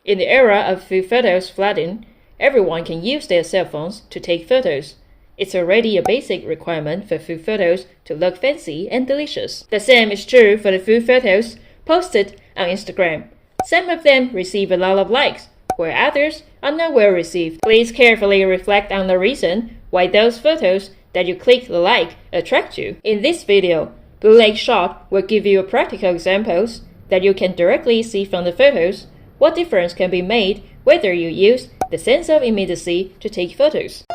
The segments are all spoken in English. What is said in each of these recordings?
In the era of food photos flooding, everyone can use their cell phones to take photos. It's already a basic requirement for food photos to look fancy and delicious. The same is true for the food photos posted on Instagram. Some of them receive a lot of likes, where others are not well received. Please carefully reflect on the reason why those photos that you click the like attract you. In this video, Blue Lake Shot will give you practical examples that you can directly see from the photos what difference can be made whether you use the sense of immediacy to take photos.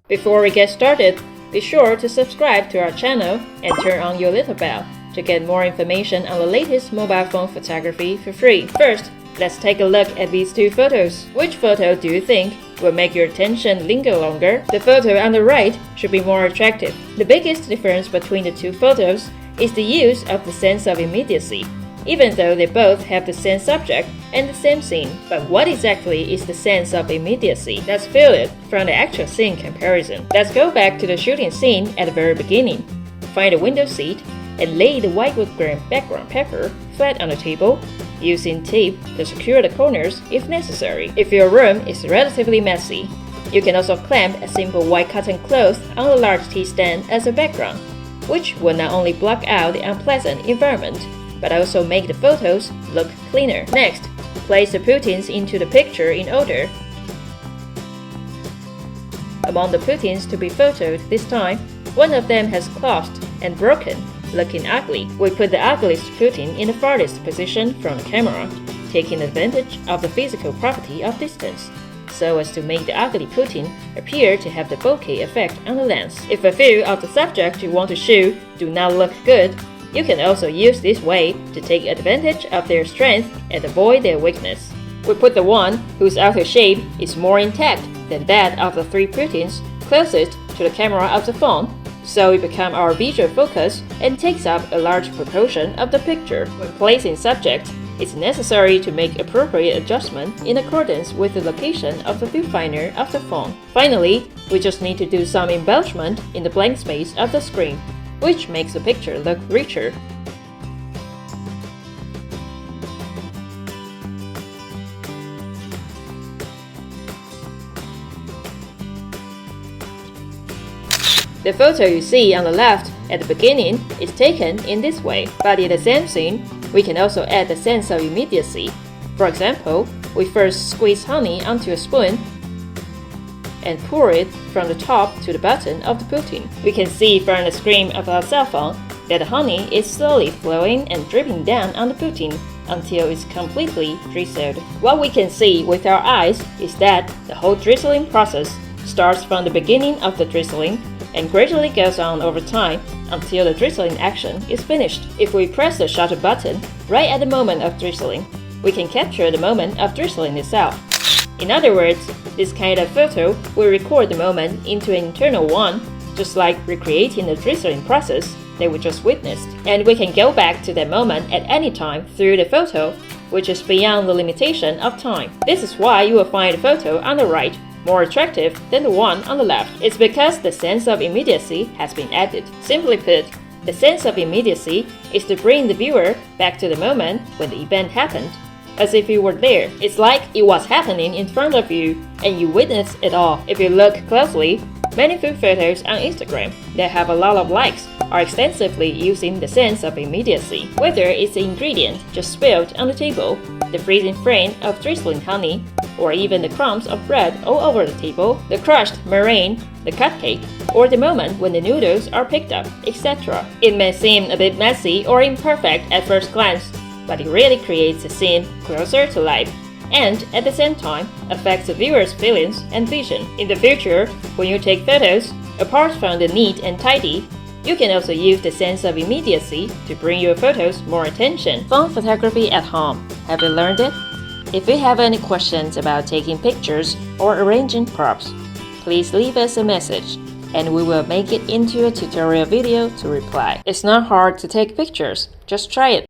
Before we get started, be sure to subscribe to our channel and turn on your little bell to get more information on the latest mobile phone photography for free. First, let's take a look at these two photos. Which photo do you think will make your attention linger longer? The photo on the right should be more attractive. The biggest difference between the two photos is the use of the sense of immediacy, even though they both have the same subject and the same scene. But what exactly is the sense of immediacy? Let's feel it from the actual scene comparison. Let's go back to the shooting scene at the very beginning. Find a window seat and lay the white wood grain background paper flat on the table, using tape to secure the corners if necessary. If your room is relatively messy, you can also clamp a simple white cotton cloth on a large tea stand as a background, which will not only block out the unpleasant environment, but also make the photos look cleaner. Next, place the poutines into the picture in order. Among the poutines to be photoed this time, one of them has collapsed and broken, looking ugly. We put the ugliest poutine in the farthest position from the camera, taking advantage of the physical property of distance, so as to make the ugly poutine appear to have the bokeh effect on the lens. If a few of the subjects you want to shoot do not look good, you can also use this way to take advantage of their strength and avoid their weakness. We put the one whose outer shape is more intact than that of the three poutines closest to the camera of the phone, so it becomes our visual focus and takes up a large proportion of the picture. When placing subjects, it's necessary to make appropriate adjustments in accordance with the location of the viewfinder of the phone. Finally, we just need to do some embellishment in the blank space of the screen, which makes the picture look richer. The photo you see on the left at the beginning is taken in this way, but in the same scene, we can also add the sense of immediacy. For example, we first squeeze honey onto a spoon and pour it from the top to the bottom of the poutine. We can see from the screen of our cell phone that the honey is slowly flowing and dripping down on the poutine until it's completely drizzled. What we can see with our eyes is that the whole drizzling process starts from the beginning of the drizzling and gradually goes on over time until the drizzling action is finished. If we press the shutter button right at the moment of drizzling, we can capture the moment of drizzling itself. In other words, this kind of photo will record the moment into an internal one, just like recreating the drizzling process that we just witnessed. And we can go back to that moment at any time through the photo, which is beyond the limitation of time. This is why you will find the photo on the right more attractive than the one on the left. It's because the sense of immediacy has been added. Simply put, the sense of immediacy is to bring the viewer back to the moment when the event happened, as if you were there. It's like it was happening in front of you and you witnessed it all. If you look closely, many food photos on Instagram that have a lot of likes are extensively using the sense of immediacy. Whether it's the ingredient just spilled on the table, the freezing frame of drizzling honey, or even the crumbs of bread all over the table, the crushed meringue, the cupcake, or the moment when the noodles are picked up, etc. It may seem a bit messy or imperfect at first glance, but it really creates the scene closer to life, and at the same time affects the viewer's feelings and vision. In the future, when you take photos, apart from the neat and tidy, you can also use the sense of immediacy to bring your photos more attention. Phone photography at home. Have you learned it? If you have any questions about taking pictures or arranging props, please leave us a message and we will make it into a tutorial video to reply. It's not hard to take pictures, just try it.